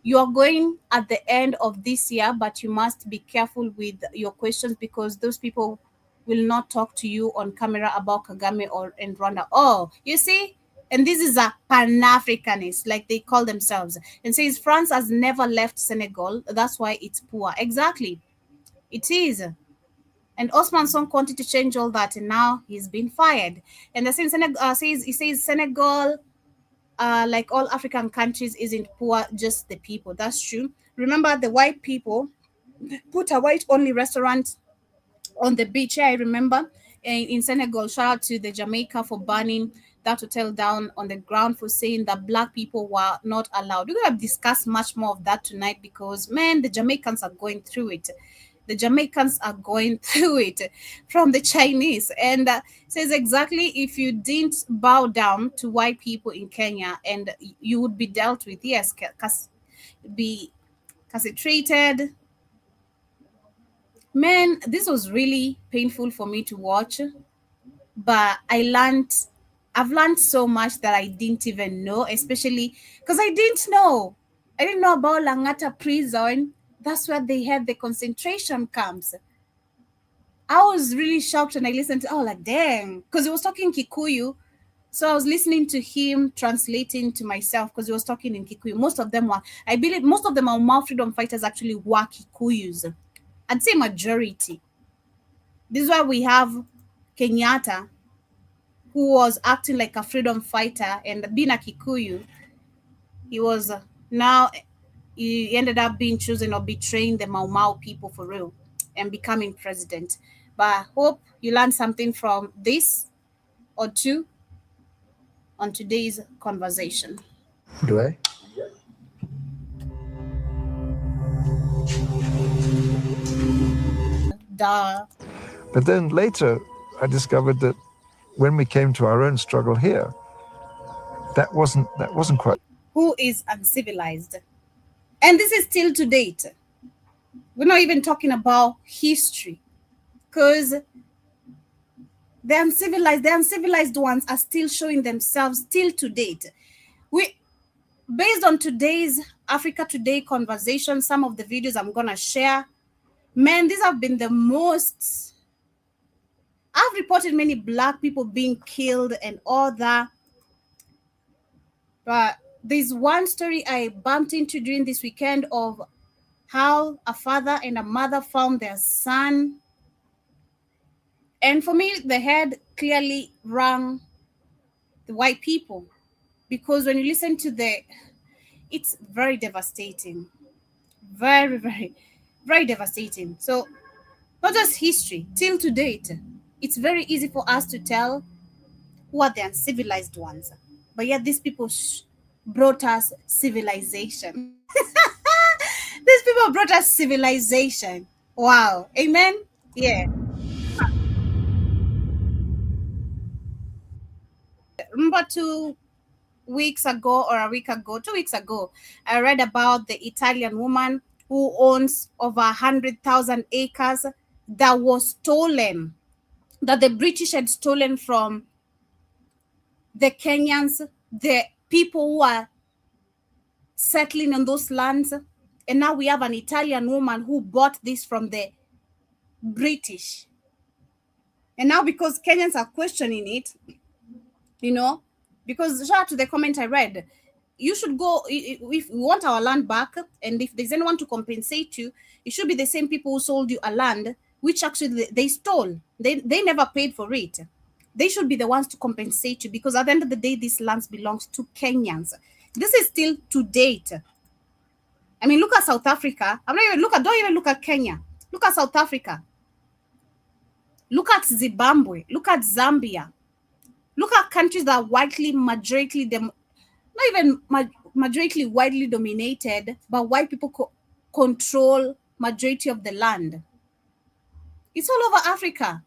Speaker 2: You are going at the end of this year, but you must be careful with your questions, because those people will not talk to you on camera about Kagame or in Rwanda. Oh, you see? And this is a Pan-Africanist, like they call themselves. And says, France has never left Senegal. That's why it's poor. Exactly. It is. And Osman Sonko wanted to change all that, and now he's been fired. And the same says Senegal, like all African countries, isn't poor, just the people. That's true. Remember, the white people put a white-only restaurant on the beach. Yeah, I remember in Senegal. Shout out to the Jamaica for burning that hotel down on the ground, for saying that Black people were not allowed. We're going to discuss much more of that tonight, because, man, the Jamaicans are going through it. The Jamaicans are going through it from the Chinese. And says exactly, if you didn't bow down to white people in Kenya, and you would be dealt with, yes, be castrated. Man, this was really painful for me to watch, but I've learned so much that I didn't even know, especially because I didn't know. I didn't know about Langata prison. That's where they had the concentration camps. I was really shocked when I listened to, oh, like, dang, because he was talking Kikuyu. So I was listening to him translating to myself because he was talking in Kikuyu. Most of them were, I believe, most of them are Mau freedom fighters actually were Kikuyus. I'd say majority. This is why we have Kenyatta, who was acting like a freedom fighter and being a Kikuyu. He was now he ended up being chosen or betraying the Mau Mau people for real and becoming president. But I hope you learned something from this or two on today's conversation.
Speaker 9: Do I?
Speaker 2: Duh.
Speaker 9: But then later, I discovered that when we came to our own struggle here, that wasn't quite.
Speaker 2: Who is uncivilized? And this is still to date. We're not even talking about history, because the uncivilized ones are still showing themselves still to date. Based on today's Africa Today conversation, some of the videos I'm gonna share, man, these have been the most. I've reported many Black people being killed and all that, but there's one story I bumped into during this weekend of how a father and a mother found their son. And for me, the head clearly rang the white people, because when you listen to it's very devastating. Very, very, very devastating. So, not just history, till to date, it's very easy for us to tell who are the uncivilized ones. But yet, these people brought us civilization. These people brought us civilization. Wow. Amen? Yeah. Remember 2 weeks ago or a week ago, 2 weeks ago, I read about the Italian woman who owns over 100,000 acres that was stolen, that the British had stolen from the Kenyans, the people who are settling on those lands. And now we have an Italian woman who bought this from the British. And now because Kenyans are questioning it, because shout out to the comment I read, you should go, if we want our land back, and if there's anyone to compensate you, it should be the same people who sold you a land, which actually they stole. They never paid for it. They should be the ones to compensate you, because at the end of the day, this land belongs to Kenyans. This is still to date. I mean, look at South Africa. Don't even look at Kenya. Look at South Africa. Look at Zimbabwe. Look at Zambia. Look at countries that are widely, not even majority widely dominated, but white people control majority of the land. It's all over Africa.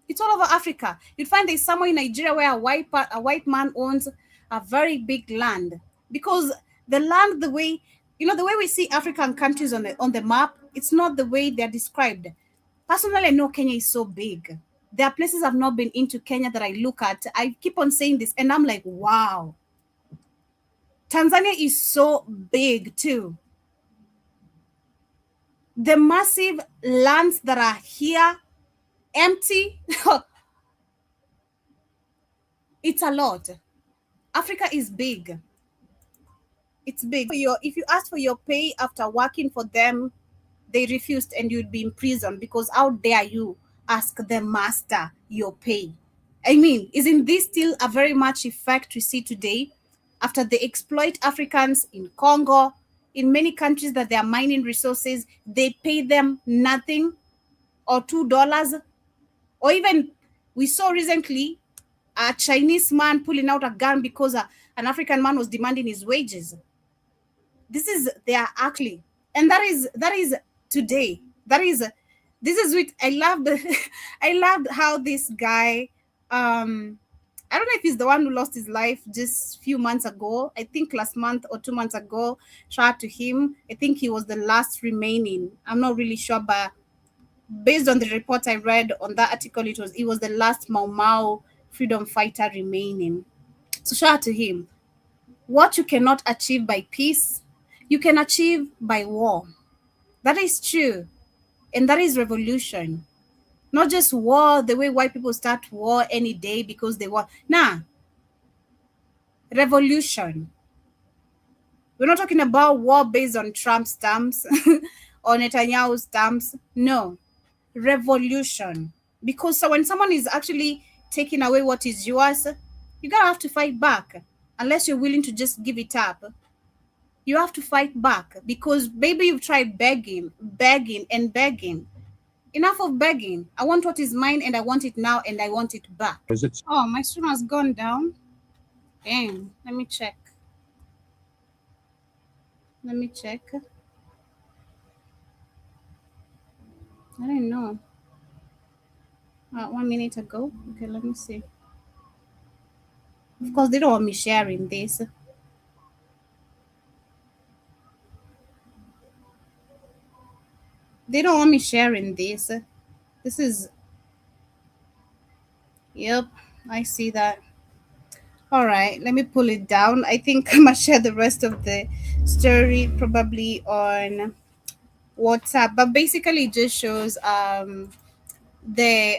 Speaker 2: It's all over Africa. You'd find there's somewhere in Nigeria where a white man owns a very big land, because the land, the way we see African countries on the map, it's not the way they're described. Personally, I know Kenya is so big. There are places I've not been into Kenya that I look at. I keep on saying this, and I'm like, wow. Tanzania is so big too. The massive lands that are here, empty, it's a lot. Africa is big. It's big. If you ask for your pay after working for them, they refused, and you'd be in prison, because how dare you ask the master your pay? I mean, isn't this still a very much effect we see today after they exploit Africans in Congo, in many countries that they are mining resources, they pay them nothing or $2, or even we saw recently a Chinese man pulling out a gun because an African man was demanding his wages. They are actually, and that is today. This is what I loved. I loved how this guy, I don't know if he's the one who lost his life just few months ago. I think last month or 2 months ago. Shout out to him. I think he was the last remaining. I'm not really sure, but based on the report I read on that article, he was the last Mau Mau freedom fighter remaining. So shout out to him. What you cannot achieve by peace, you can achieve by war. That is true. And that is revolution. Not just war, the way white people start war any day because they want. Nah, revolution. We're not talking about war based on Trump's stamps or Netanyahu's stamps. No, revolution. Because so when someone is actually taking away what is yours, you're going to have to fight back. Unless you're willing to just give it up, you have to fight back because maybe you've tried begging, begging, and begging. Enough of begging. I want what is mine and I want it now and I want it back. Oh, my stream has gone down. Dang. Let me check. Let me check. I don't know. 1 minute ago. Okay, let me see. Of course, they don't want me sharing this. They don't want me sharing this. This is. Yep, I see that. All right, let me pull it down. I think I'm gonna share the rest of the story probably on WhatsApp, but basically it just shows the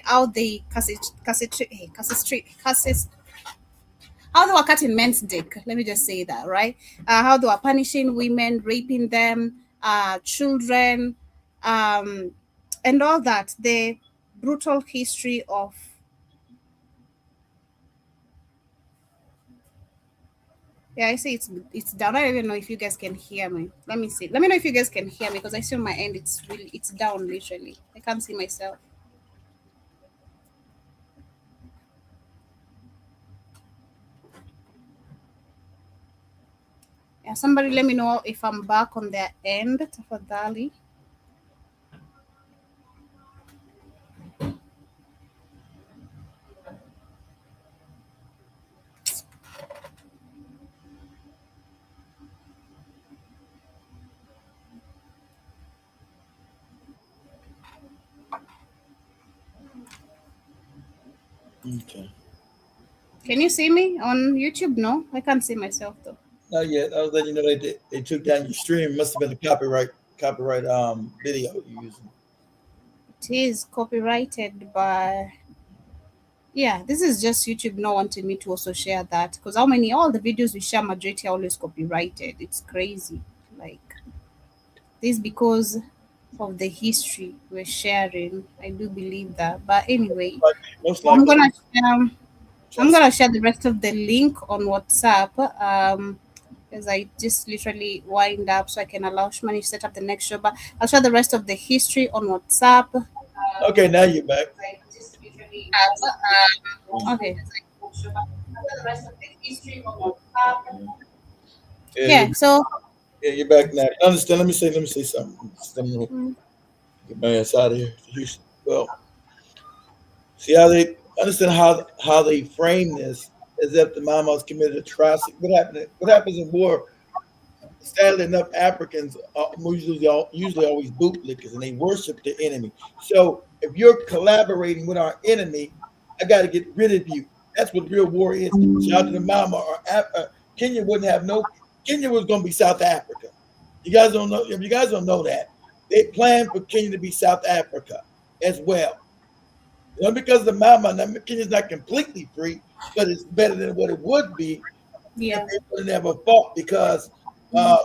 Speaker 2: how they how they were cutting men's dick. Let me just say that, right? How they were punishing women, raping them, children, and all that. The brutal history of. Yeah, I see it's down. I don't even know if you guys can hear me. Let me see. Let me know if you guys can hear me because I see on my end it's down literally. I can't see myself. Yeah, somebody let me know if I'm back on their end. Tafadhali.
Speaker 10: Okay.
Speaker 2: Can you see me on YouTube? No, I can't see myself though.
Speaker 10: Not yet. I was letting you know they took down your stream. It must have been a copyright video you're using.
Speaker 2: It is copyrighted by. Yeah, this is just YouTube not wanting me to also share that because all the videos we share majority are always copyrighted. It's crazy. Like this because of the history we're sharing. I do believe that. But anyway,
Speaker 10: Most likely.
Speaker 2: I'm gonna share the rest of the link on WhatsApp. As I just literally wind up so I can allow Shmani to set up the next show. But I'll share the rest of the history on WhatsApp.
Speaker 10: Okay, now you're back.
Speaker 2: Okay. Yeah, so
Speaker 10: yeah, you're back now. Understand? Let me say something. Get my ass out of here. Houston. Well, see how they understand how they frame this as if the Mamas committed atrocity. What happens in war? Sadly enough, Africans are usually always bootlickers and they worship the enemy. So if you're collaborating with our enemy, I got to get rid of you. That's what real war is. Shout out to the Mama or Kenya wouldn't have no. Kenya was going to be South Africa. You guys don't know. If you guys don't know that, they planned for Kenya to be South Africa as well. Not because the Mama, Kenya's not completely free, but it's better than what it would be.
Speaker 2: Yeah,
Speaker 10: if they would have never fought because. And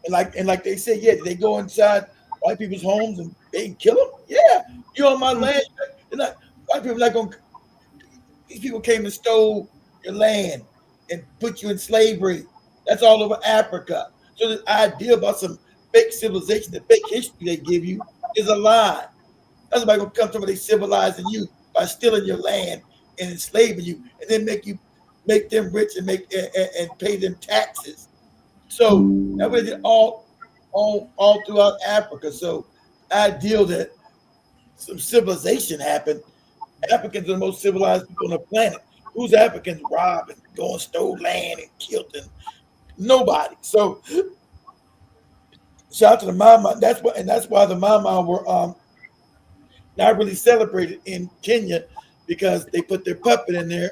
Speaker 10: like they say, yeah, they go inside white people's homes and they can kill them. Yeah, you're on my land. White people not going. These people came and stole your land and put you in slavery. That's all over Africa. So the idea about some fake civilization, the fake history they give you, is a lie. That's somebody gonna come to where they civilizing you by stealing your land and enslaving you, and then make them rich and pay them taxes. So that way all all throughout Africa. So ideal that some civilization happened. Africans are the most civilized people on the planet. Who's Africans robbing, going stole land and killed and nobody. So shout out to the Mama. That's why the Mama were not really celebrated in Kenya because they put their puppet in there,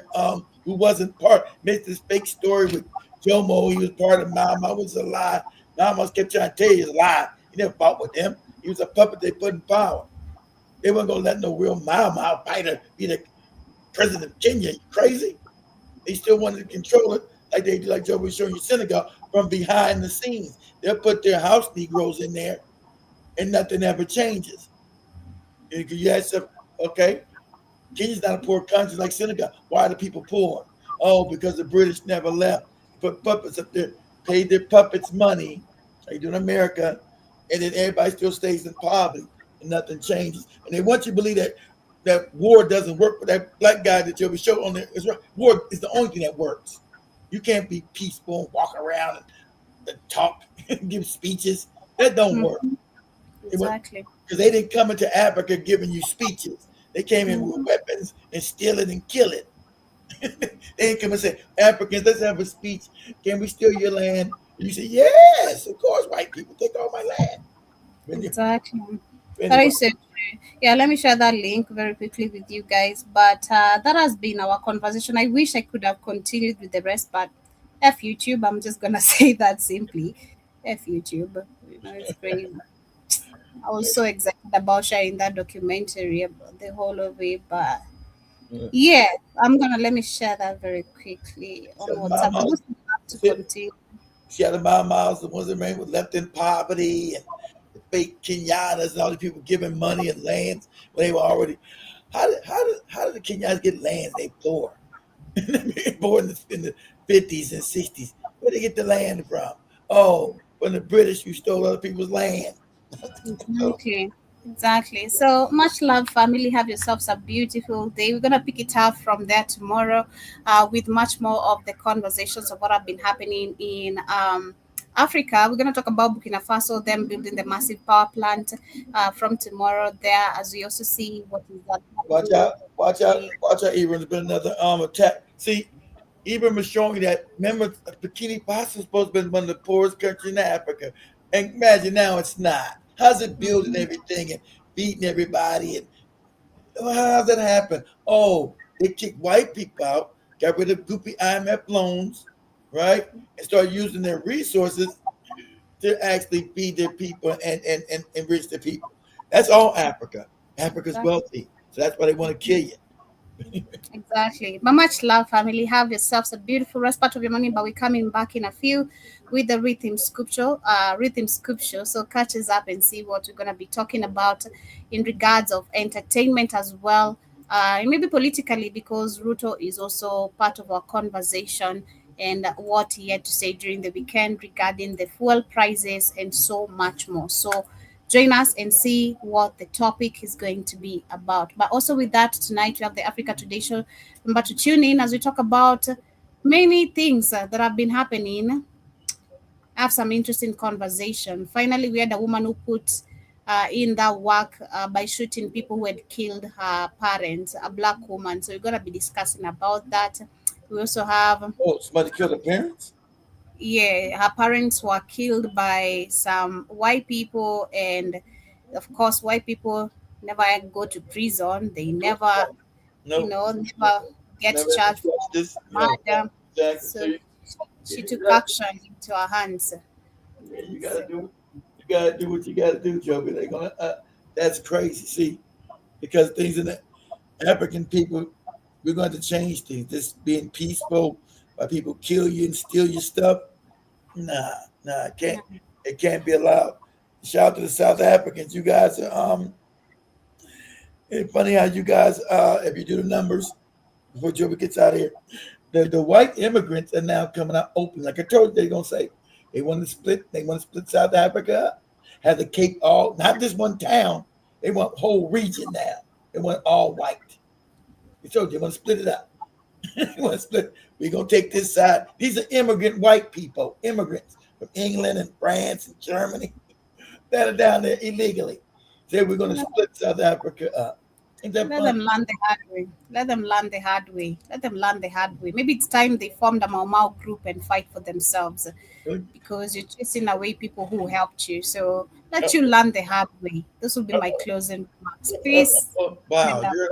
Speaker 10: who wasn't part, made this fake story with Jomo. He was part of Mama. It was a lie. Mama kept trying to tell you it's a lie. He never fought with them. He was a puppet they put in power. They weren't gonna let no real Mama fighter be the president of Kenya. You crazy? They still wanted to control it like they do, like Joe was showing you Senegal from behind the scenes. They'll put their house Negroes in there and nothing ever changes. You ask them, okay, Kenya's not a poor country like Senegal. Why are the people poor? Oh, because the British never left. Put puppets up there, paid their puppets money, like you do in America, and then everybody still stays in poverty and nothing changes. And they want you to believe that war doesn't work. But that black guy that you'll be showing on there is right. War is the only thing that works. You can't be peaceful and walk around and talk and give speeches. That don't work.
Speaker 2: Exactly.
Speaker 10: Because they didn't come into Africa giving you speeches. They came in with weapons and steal it and kill it. They didn't come and say, Africans, let's have a speech. Can we steal your land? And you say, yes, of course, white people take all my land.
Speaker 2: Exactly. That is so true. Yeah, let me share that link very quickly with you guys. But that has been our conversation. I wish I could have continued with the rest, but F YouTube. I'm just gonna say that simply. F YouTube. You know, it's crazy. I was so excited about sharing that documentary about the whole of it, but yeah, I'm gonna let me share that very quickly on WhatsApp. I just have to continue.
Speaker 10: She had the miles, the ones that remain with left in poverty, and the fake Kenyanas and all these people giving money and lands when they were already. How did the Kenyans get lands? They poor. Born in the 50s and 60s. Where they get the land from? Oh, from the British who stole other people's land.
Speaker 2: Exactly. So much love, family. Have yourselves a beautiful day. We're gonna pick it up from there tomorrow, with much more of the conversations of what have been happening in Africa. We're gonna talk about Burkina Faso, them building the massive power plant from tomorrow there, as we also see what is that.
Speaker 10: Watch out, Iran. There's been another attack. See, Iran was showing that. Remember, Burkina Faso is supposed to be one of the poorest countries in Africa, and imagine now it's not. How's it building everything and beating everybody? And how's that happen? Oh, they kicked white people out, got rid of goopy IMF loans, right? And started using their resources to actually feed their people and enrich their people. That's all Africa. Africa's wealthy. So that's why they want to kill you.
Speaker 2: Exactly. But much love, family. Have yourselves a beautiful rest part of your morning. But we're coming back in a few with the rhythm scripture. So catch us up and see what we're gonna be talking about in regards of entertainment as well. Maybe politically, because Ruto is also part of our conversation and what he had to say during the weekend regarding the fuel prices and so much more. So join us and see what the topic is going to be about. But also with that, tonight we have the Africa Today show. Remember to tune in as we talk about many things that have been happening. Have some interesting conversation. Finally, we had a woman who put in that work by shooting people who had killed her parents, a black woman. So we're going to be discussing about that. We also have...
Speaker 10: Oh, somebody killed her parents?
Speaker 2: Yeah, her parents were killed by some white people, and of course white people never go to prison. They never never get charged for murder. So she took action into her hands.
Speaker 10: You gotta do what you gotta do, Joby. They're gonna that's crazy. See, because things in the African people, we're going to change things. This being peaceful, why people kill you and steal your stuff. Nah, it can't be allowed. Shout out to the South Africans. You guys are it's funny how you guys if you do the numbers before Joby gets out of here, the white immigrants are now coming out open. Like I told you, they're gonna say they want to split South Africa up, have the Cape all, not just one town, they want the whole region now. They want all white. I told you, they want to split it up. We're going to take this side. These are immigrant white people, immigrants from England and France and Germany. that are down there illegally. Say we're going to split South Africa up. Ain't that
Speaker 2: Let
Speaker 10: funny?
Speaker 2: them learn the hard way. Let them learn the hard way. Let them learn the hard way. Maybe it's time they formed a Mau Mau group and fight for themselves because you're chasing away people who helped you. So let you learn the hard way. This will be my closing remarks. Peace.
Speaker 10: Wow,
Speaker 2: And,
Speaker 10: you're